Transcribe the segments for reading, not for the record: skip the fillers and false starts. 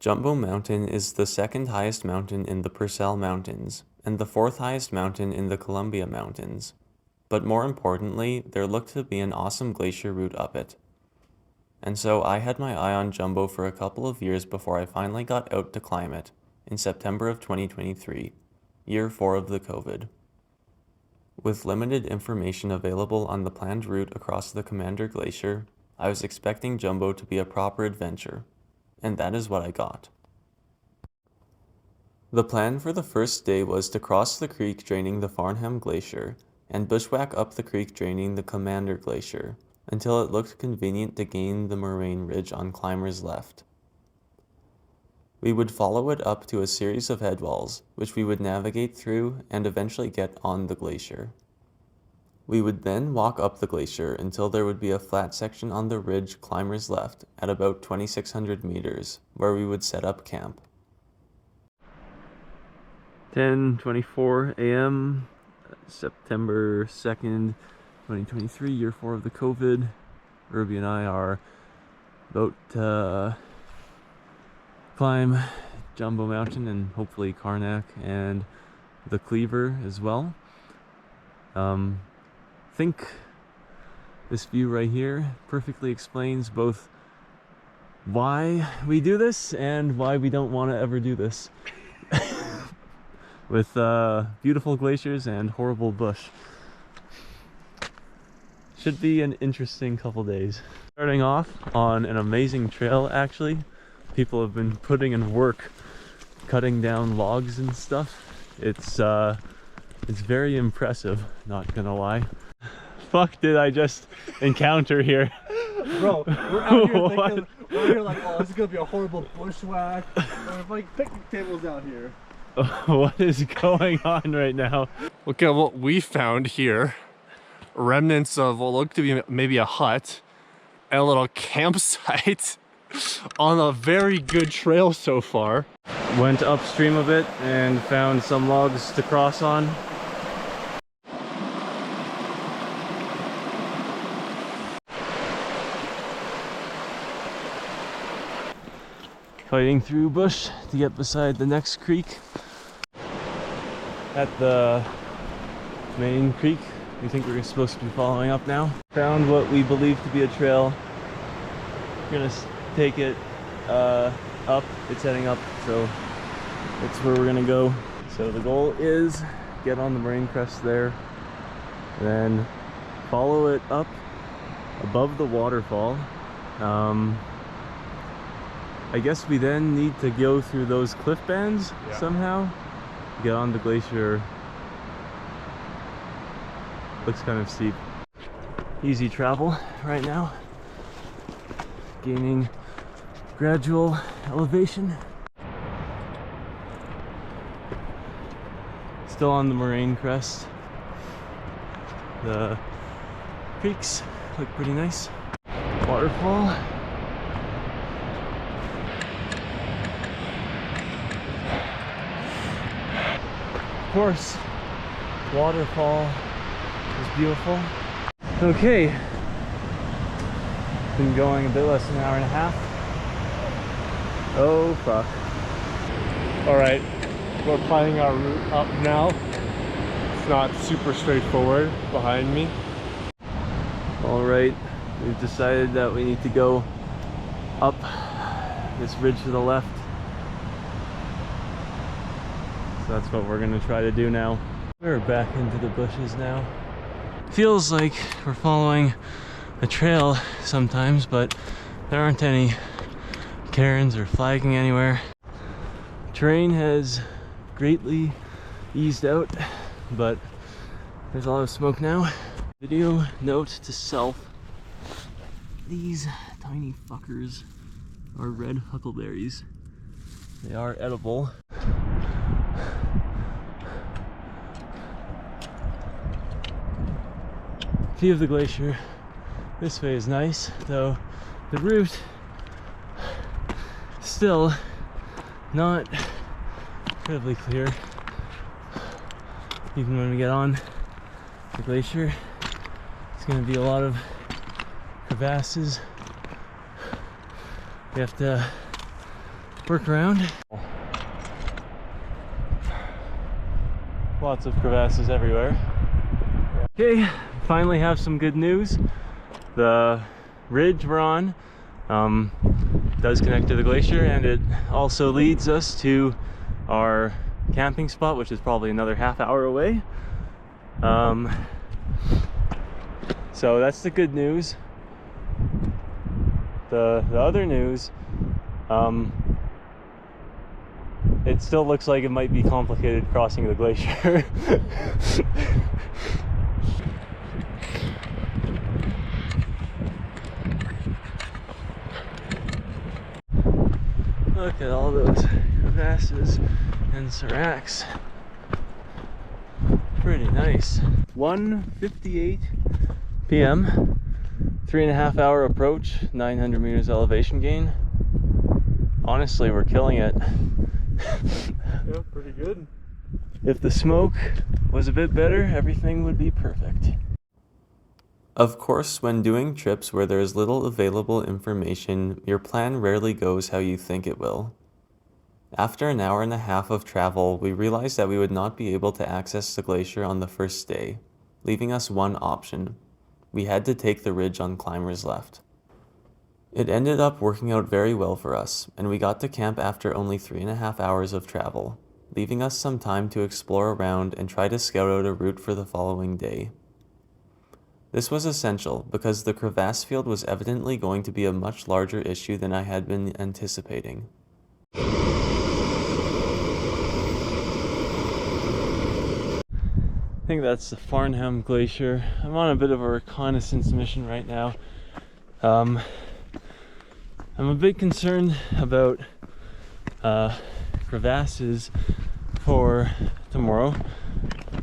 Jumbo Mountain is the second highest mountain in the Purcell Mountains, and the fourth highest mountain in the Columbia Mountains. But more importantly, there looked to be an awesome glacier route up it. And so I had my eye on Jumbo for a couple of years before I finally got out to climb it, in September of 2023, year 4 of the COVID. With limited information available on the planned route across the Commander Glacier, I was expecting Jumbo to be a proper adventure, and that is what I got. The plan for the first day was to cross the creek draining the Farnham Glacier, and bushwhack up the creek draining the Commander Glacier, until it looked convenient to gain the moraine ridge on climbers' left. We would follow it up to a series of headwalls, which we would navigate through and eventually get on the glacier. We would then walk up the glacier until there would be a flat section on the ridge climbers left at about 2,600 meters, where we would set up camp. 10:24 a.m., September 2nd, 2023, year 4 of the COVID. Ruby and I are about to climb Jumbo Mountain and hopefully Karnak and the Cleaver as well. Think this view right here perfectly explains both why we do this and why we don't want to ever do this. With beautiful glaciers and horrible bush. Should be an interesting couple days. Starting off on an amazing trail actually. People have been putting in work cutting down logs and stuff. It's very impressive, not gonna lie. Fuck did I just encounter here? Bro, we're out here thinking, we're here like, oh, this is gonna be a horrible bushwhack. There's like picnic tables out here. What is going on right now? Look at what we found here. Remnants of what looked to be maybe a hut and a little campsite on a very good trail so far. Went upstream of it and found some logs to cross on. Fighting through bush to get beside the next creek. At the main creek, we think we're supposed to be following up now. Found what we believe to be a trail. We're gonna take it up. It's heading up, so that's where we're gonna go. So the goal is get on the moraine crest there, then follow it up above the waterfall. I guess we then need to go through those cliff bands somehow. Get on the glacier. Looks kind of steep. Easy travel right now. Gaining gradual elevation. Still on the moraine crest. The creeks look pretty nice. Waterfall. Of course, waterfall is beautiful. Okay, been going a bit less than an hour and a half. Oh fuck. Alright, we're planning our route up now. It's not super straightforward behind me. Alright, we've decided that we need to go up this ridge to the left. So that's what we're gonna try to do now. We're back into the bushes now. Feels like we're following a trail sometimes, but there aren't any cairns or flagging anywhere. Terrain has greatly eased out, but there's a lot of smoke now. Video note to self: these tiny fuckers are red huckleberries. They are edible. View of the glacier this way is nice, though the route still not incredibly clear. Even when we get on the glacier, it's going to be a lot of crevasses. We have to work around. Lots of crevasses everywhere. Okay, finally have some good news. The ridge we're on does connect to the glacier, and it also leads us to our camping spot, which is probably another half hour away. So that's the good news. The other news, it still looks like it might be complicated crossing the glacier. Look at all those crevasses and seracs. Pretty nice. 1:58 p.m. 3.5 hour approach, 900 meters elevation gain. Honestly, we're killing it. Yeah, pretty good. If the smoke was a bit better, everything would be perfect. Of course, when doing trips where there is little available information, your plan rarely goes how you think it will. After an hour and a half of travel, we realized that we would not be able to access the glacier on the first day, leaving us one option. We had to take the ridge on Climber's Left. It ended up working out very well for us, and we got to camp after only 3.5 hours of travel, leaving us some time to explore around and try to scout out a route for the following day. This was essential because the crevasse field was evidently going to be a much larger issue than I had been anticipating. I think that's the Farnham Glacier. I'm on a bit of a reconnaissance mission right now. I'm a bit concerned about crevasses for tomorrow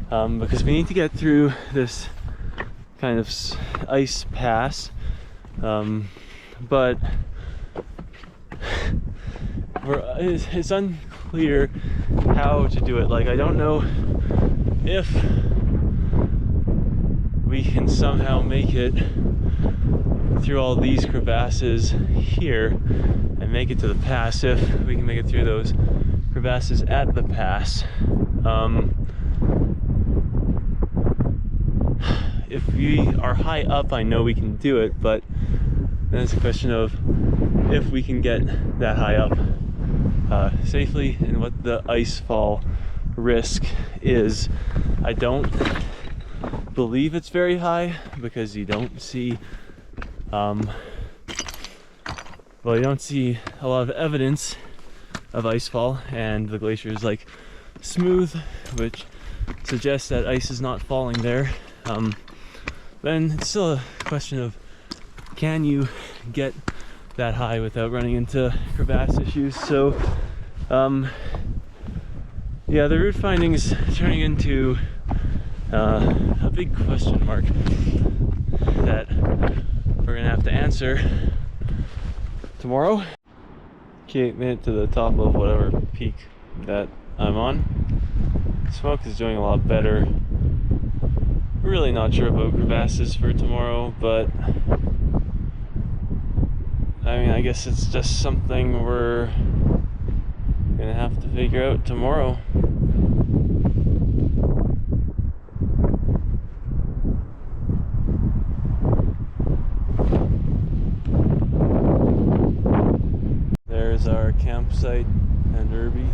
because we need to get through this kind of ice pass, but it's unclear how to do it. Like, I don't know if we can somehow make it through all these crevasses here and make it to the pass, if we can make it through those crevasses at the pass. If we are high up, I know we can do it, but then it's a question of if we can get that high up safely and what the ice fall risk is. I don't believe it's very high because you don't see you don't see a lot of evidence of ice fall, and the glacier is like smooth, which suggests that ice is not falling there. Then it's still a question of, can you get that high without running into crevasse issues? So yeah, the route finding is turning into a big question mark that we're gonna have to answer tomorrow. Okay, made it to the top of whatever peak that I'm on. Smoke is doing a lot better. Really not sure about crevasses for tomorrow, but I mean, I guess it's just something we're gonna have to figure out tomorrow. There's our campsite and Derby.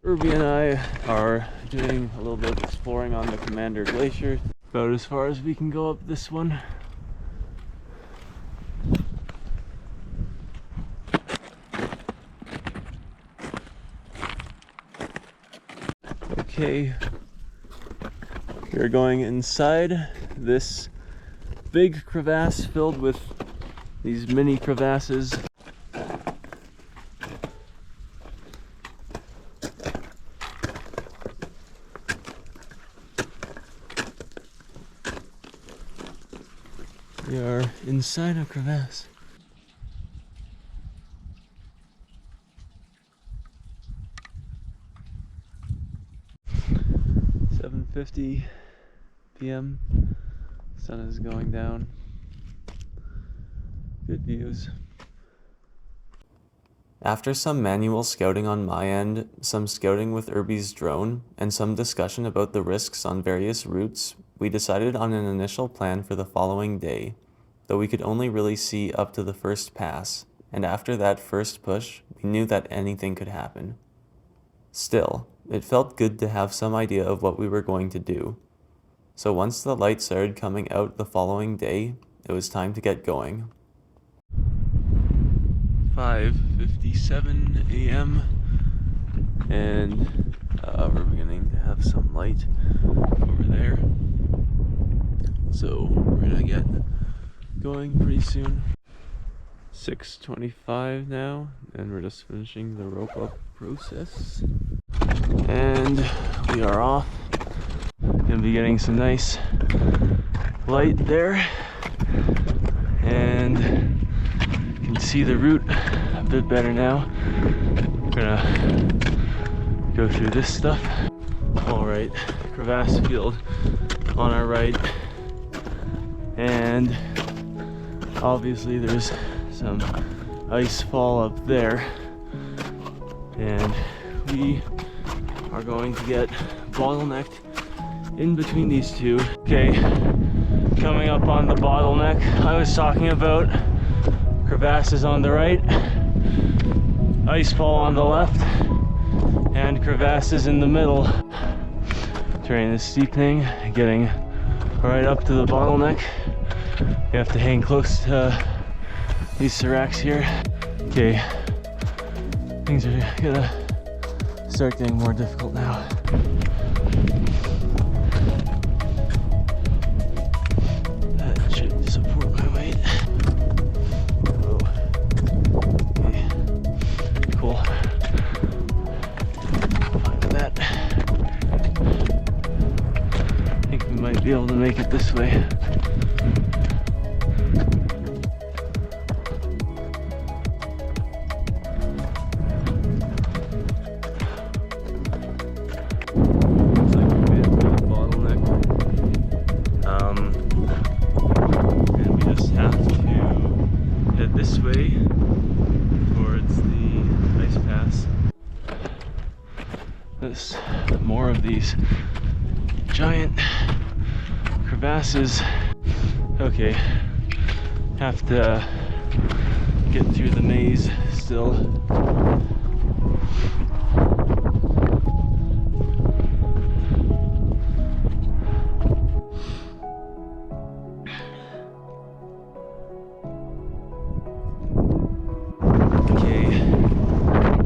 Irby and I are doing a little bit of exploring on the Commander Glacier. About as far as we can go up this one. Okay, we're going inside this big crevasse filled with these mini crevasses. We are inside a crevasse. .50 p.m. Sun is going down. Good views. After some manual scouting on my end, some scouting with Irby's drone, and some discussion about the risks on various routes, we decided on an initial plan for the following day, though we could only really see up to the first pass, and after that first push, we knew that anything could happen. Still, it felt good to have some idea of what we were going to do. So once the light started coming out the following day, it was time to get going. 5:57 a.m. and we're beginning to have some light over there. So we're gonna get going pretty soon. 6:25 now, and we're just finishing the rope up process. And we are off. Gonna be getting some nice light there, and you can see the route a bit better now. We're gonna go through this stuff. All right, crevasse field on our right, and obviously there's some ice fall up there, and we are going to get bottlenecked in between these two. Okay, coming up on the bottleneck I was talking about. Crevasses on the right, ice fall on the left, and crevasses in the middle. Turning this steepening, getting right up to the bottleneck. You have to hang close to these seracs here. Okay, things are gonna start getting more difficult now. That should support my weight. Oh. Okay. Cool. Fine with that. I think we might be able to make it this way. More of these giant crevasses. Okay, have to get through the maze still. Okay,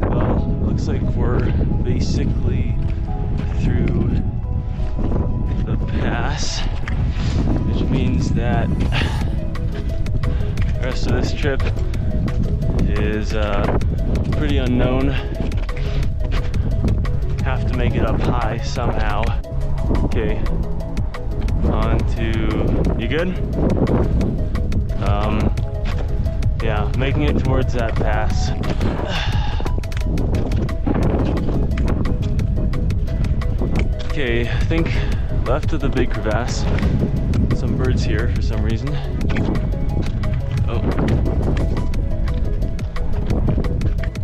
well, looks like we're basically through the pass, which means that the rest of this trip is pretty unknown. Have to make it up high somehow. Okay, on to, you good? Yeah, making it towards that pass. Okay, I think left of the big crevasse. Some birds here for some reason. Oh.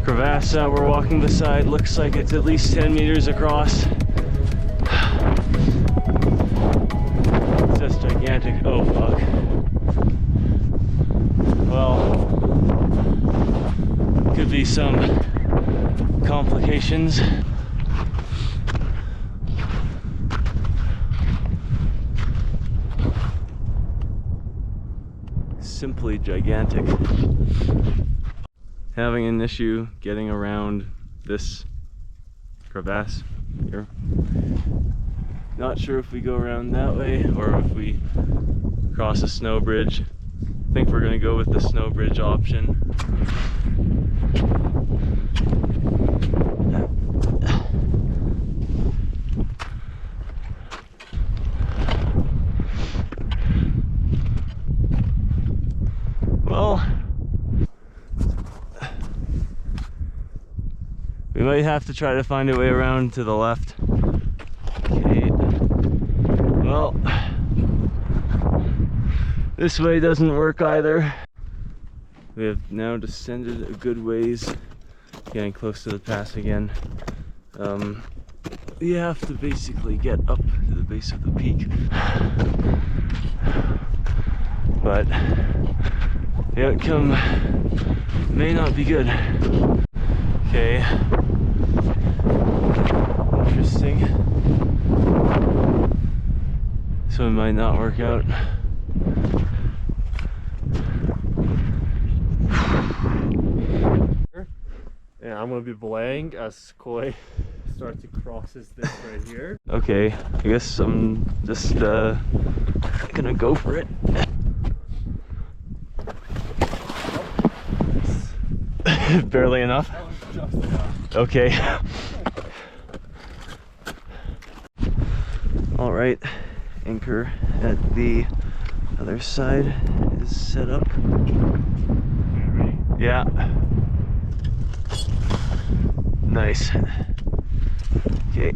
Crevasse that we're walking beside looks like it's at least 10 meters across. It's just gigantic. Oh fuck. Well, could be some complications. simply gigantic. Having an issue getting around this crevasse here. Not sure if we go around that way or if we cross a snow bridge. I think we're gonna go with the snow bridge option. Well, we might have to try to find a way around to the left. Okay. Well, this way doesn't work either. We have now descended a good ways, getting close to the pass again. We have to basically get up to the base of the peak. But the outcome may not be good. Okay. Interesting. This one might not work out. And I'm gonna be belaying as Koi starts to crosses this right here. Okay, I guess I'm just gonna go for it. Barely enough? That was just enough. Okay. All right, anchor at the other side is set up. Ready? Yeah. Nice. Okay.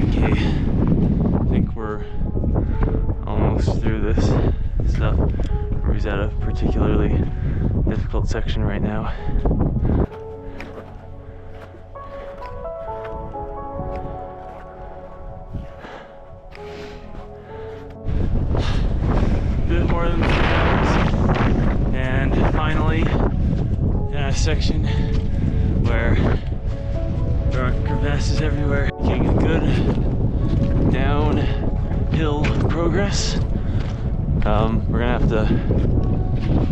Okay. I think we're almost through this stuff. We're at a particularly difficult section right now. Bit more than 3 hours, and finally in a section where there are crevasses everywhere, making a good downhill progress. We're gonna have to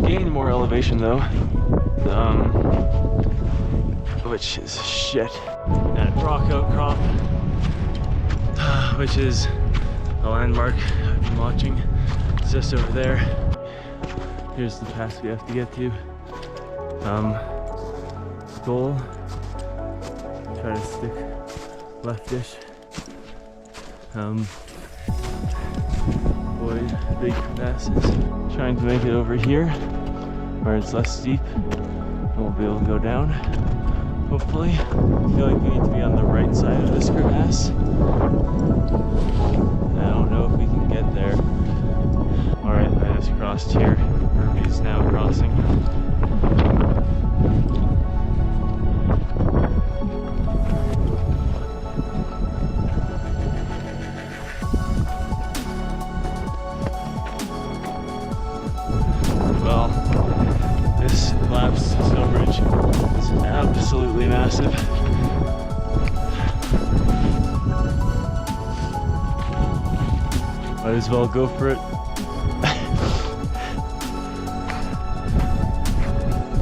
gain more elevation though, which is shit. That rock outcrop, which is a landmark I've been watching. It's just over there. Here's the pass we have to get to. Goal, try to stick leftish. Avoid big crevasses. Trying to make it over here where it's less steep and we'll be able to go down. Hopefully. I feel like we need to be on the right side of this crevasse. I don't know if we can get there. Alright, I just crossed here. Herbie's now crossing. Well, this collapsed snow bridge is absolutely massive. Might as well go for it.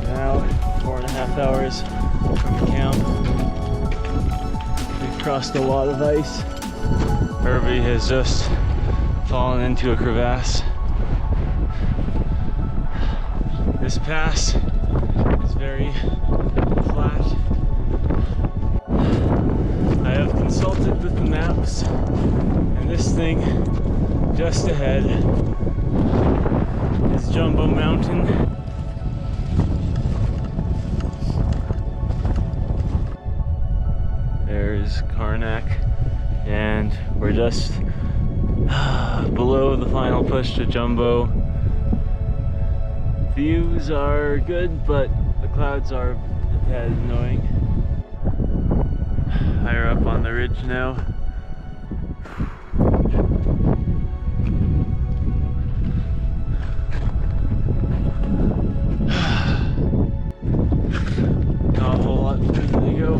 Now, 4.5 hours from the camp. We've crossed a lot of ice. Herbie has just fallen into a crevasse. This pass is very flat. I have consulted with the maps, and this thing just ahead is Jumbo Mountain. There's Karnak, and we're just below the final push to Jumbo. Views are good, but the clouds are a tad annoying. Higher up on the ridge now. Not a whole lot further to go.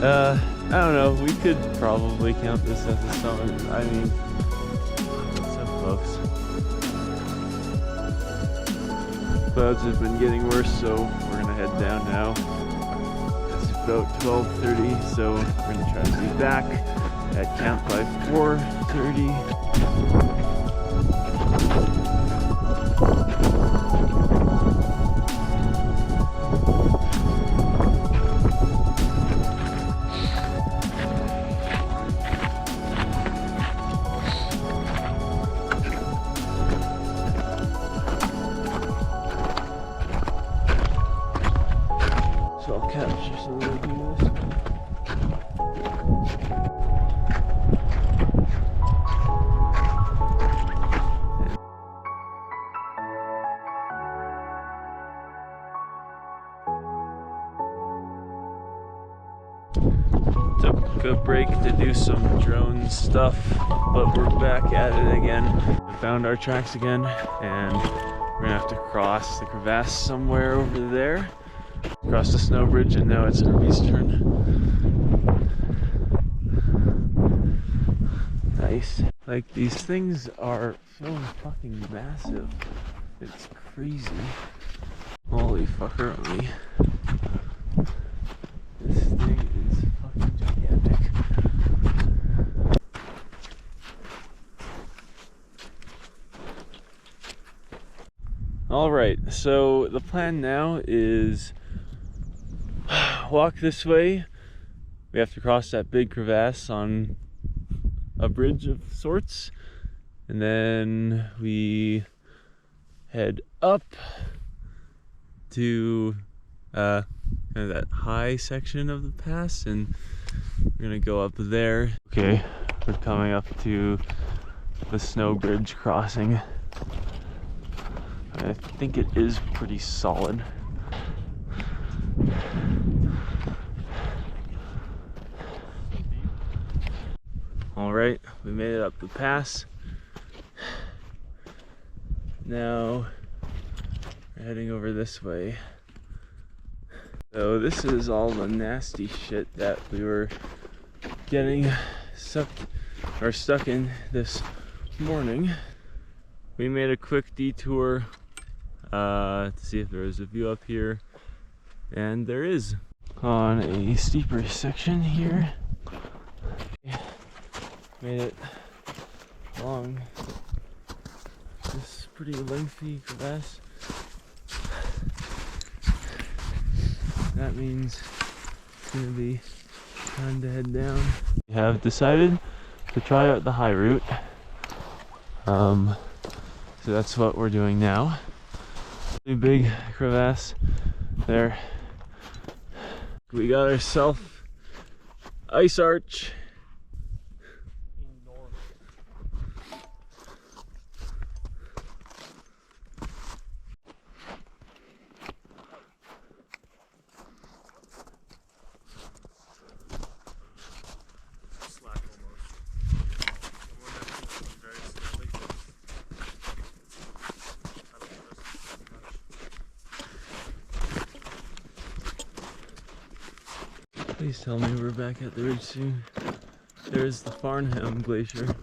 I don't know. We could probably count this as a summit. I mean, it's so close. Clouds have been getting worse, so we're gonna head down now. It's about 12:30, so we're gonna try to be back at camp by 4:30. So I'll capture some of the views. Took a break to do some drone stuff, but we're back at it again. We found our tracks again, and we're gonna have to cross the crevasse somewhere over there. Cross the snow bridge, and now it's Irby's turn. Nice. Like, these things are so fucking massive. It's crazy. Holy fuckery. This thing is fucking gigantic. Alright, so the plan now is walk this way. We have to cross that big crevasse on a bridge of sorts, and then we head up to kind of that high section of the pass, and we're gonna go up there. Okay, we're coming up to the snow bridge crossing. I think it is pretty solid. All right, we made it up the pass. Now we're heading over this way. So this is all the nasty shit that we were getting stuck in this morning. We made a quick detour to see if there was a view up here, and there is. On a steeper section here. Made it along this pretty lengthy crevasse. That means it's gonna be time to head down. We have decided to try out the high route. So that's what we're doing now. Really big crevasse there. We got ourselves ice arch. Please tell me we're back at the ridge soon. There's the Farnham Glacier.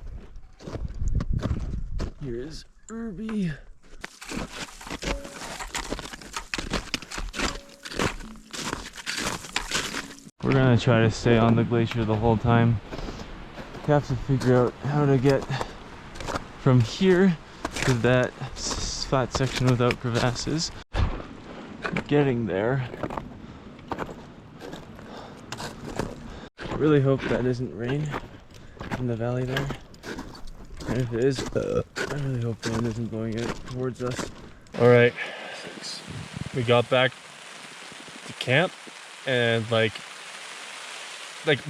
Here's Irby. We're gonna try to stay on the glacier the whole time. We have to figure out how to get from here to that flat section without crevasses. Getting there. Really hope that isn't rain in the valley there, and if it is, I really hope the wind isn't blowing it towards us. All right, we got back to camp, and like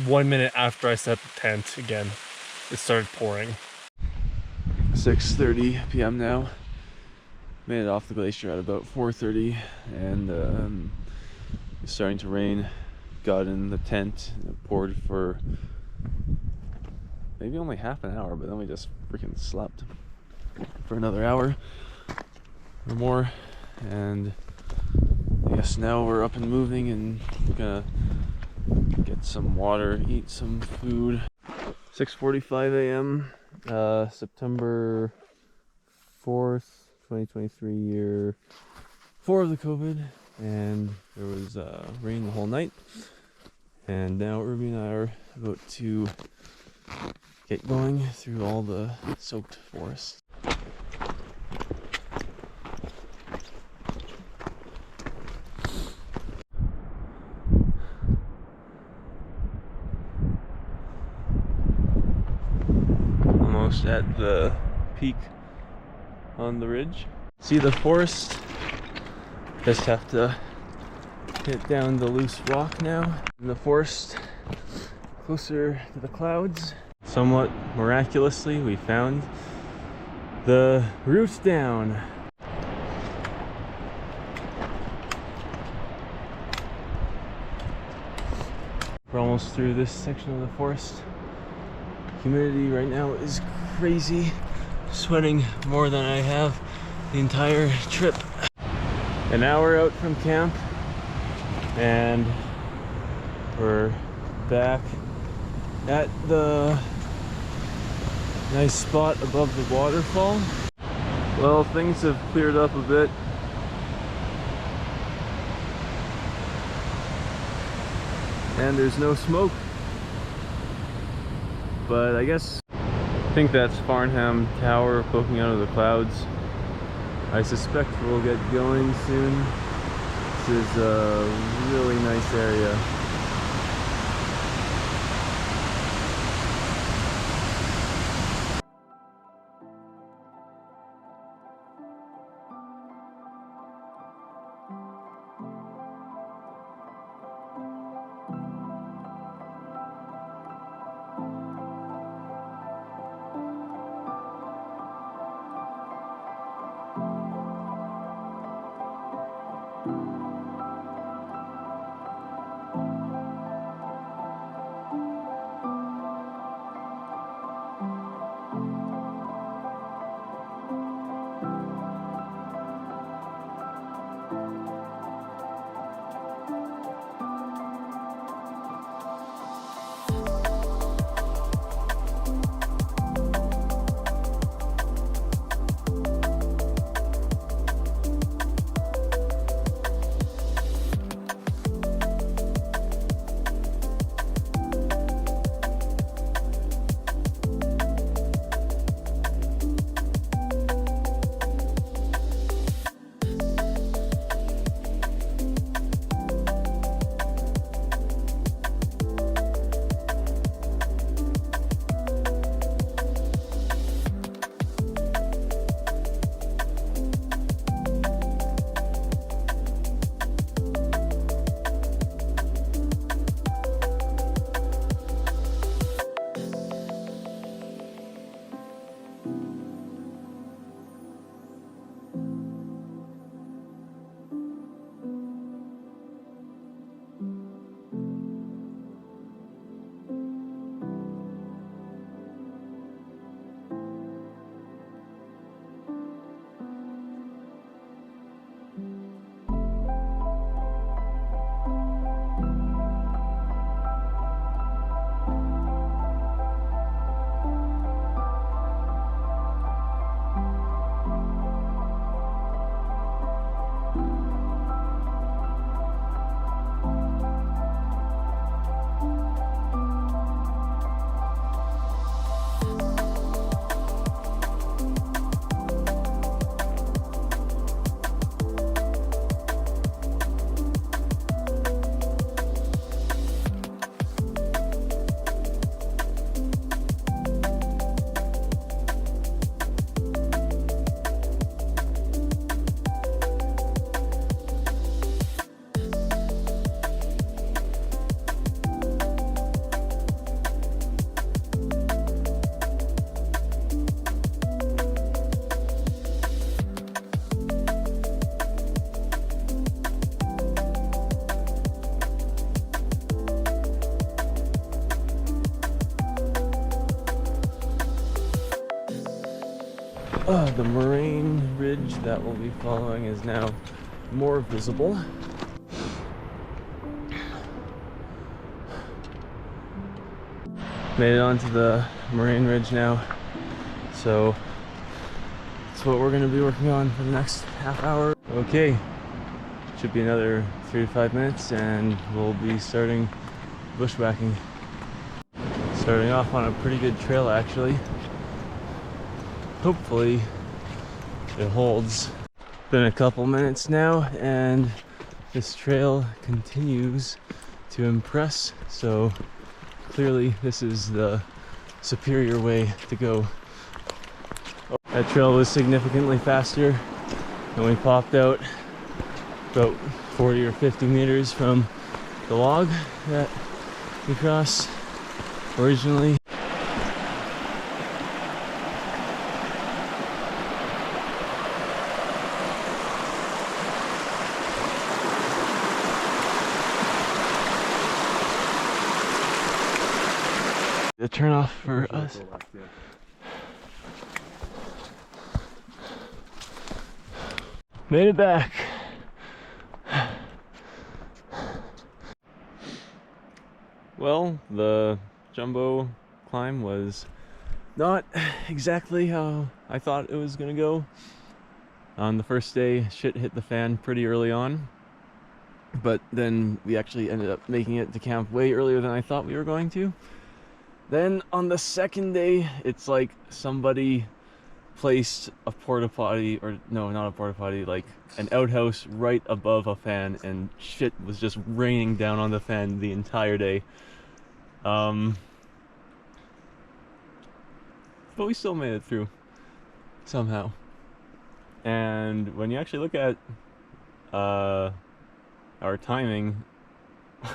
1 minute after I set the tent again, it started pouring. 6:30 p.m. now. Made it off the glacier at about 4:30, and it's starting to rain. Got in the tent and it poured for maybe only half an hour, but then we just freaking slept for another hour or more, and I guess now we're up and moving, and we're gonna get get some water, eat some food. 6:45 a.m. September 4th, 2023, year 4 of the COVID, and there was rain the whole night. And now Ruby and I are about to get going through all the soaked forest. Almost at the peak on the ridge. See the forest? Just have to hit down the loose rock now. In the forest, closer to the clouds. Somewhat miraculously, we found the route down. We're almost through this section of the forest. Humidity right now is crazy. Sweating more than I have the entire trip. And now we're out from camp and we're back at the nice spot above the waterfall. Well, things have cleared up a bit. And there's no smoke. But I think that's Farnham Tower poking out of the clouds. I suspect we'll get going soon. This is a really nice area. The moraine ridge that we'll be following is now more visible. Made it onto the moraine ridge now, so that's what we're going to be working on for the next half hour. Okay, should be another 3 to 5 minutes and we'll be starting bushwhacking. Starting off on a pretty good trail actually. Hopefully it holds. Been a couple minutes now and this trail continues to impress, so clearly this is the superior way to go. That trail was significantly faster and we popped out about 40 or 50 meters from the log that we crossed originally. The turnoff for us. Made it back. Well, the jumbo climb was not exactly how I thought it was gonna go. On the first day, shit hit the fan pretty early on, but then we actually ended up making it to camp way earlier than I thought we were going to. Then on the second day, it's like somebody placed a porta potty, or no, not a porta potty, like an outhouse right above a fan, and shit was just raining down on the fan the entire day. But we still made it through somehow. And when you actually look at our timing,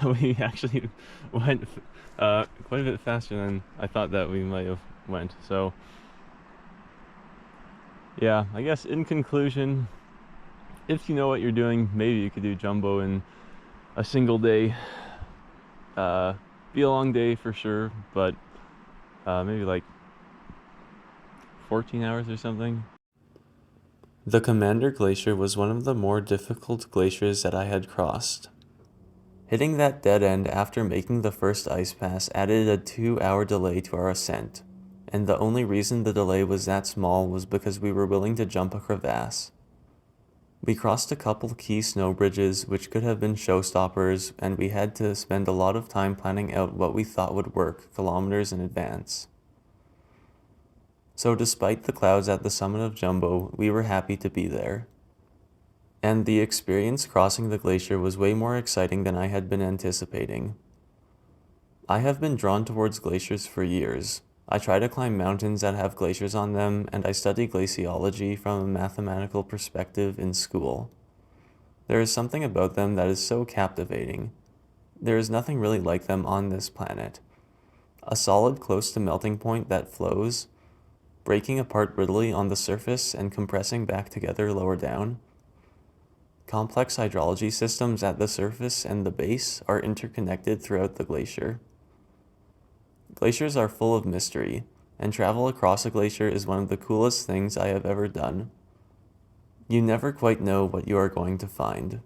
we actually went quite a bit faster than I thought that we might have went. So yeah, I guess in conclusion, if you know what you're doing, maybe you could do jumbo in a single day. Be a long day for sure, but maybe like 14 hours or something. The Commander Glacier was one of the more difficult glaciers that I had crossed. Hitting that dead end after making the first ice pass added a 2-hour delay to our ascent, and the only reason the delay was that small was because we were willing to jump a crevasse. We crossed a couple key snow bridges which could have been showstoppers, and we had to spend a lot of time planning out what we thought would work kilometers in advance. So despite the clouds at the summit of Jumbo, we were happy to be there. And the experience crossing the glacier was way more exciting than I had been anticipating. I have been drawn towards glaciers for years. I try to climb mountains that have glaciers on them, and I study glaciology from a mathematical perspective in school. There is something about them that is so captivating. There is nothing really like them on this planet. A solid close to melting point that flows, breaking apart brittlely on the surface and compressing back together lower down. Complex hydrology systems at the surface and the base are interconnected throughout the glacier. Glaciers are full of mystery, and travel across a glacier is one of the coolest things I have ever done. You never quite know what you are going to find.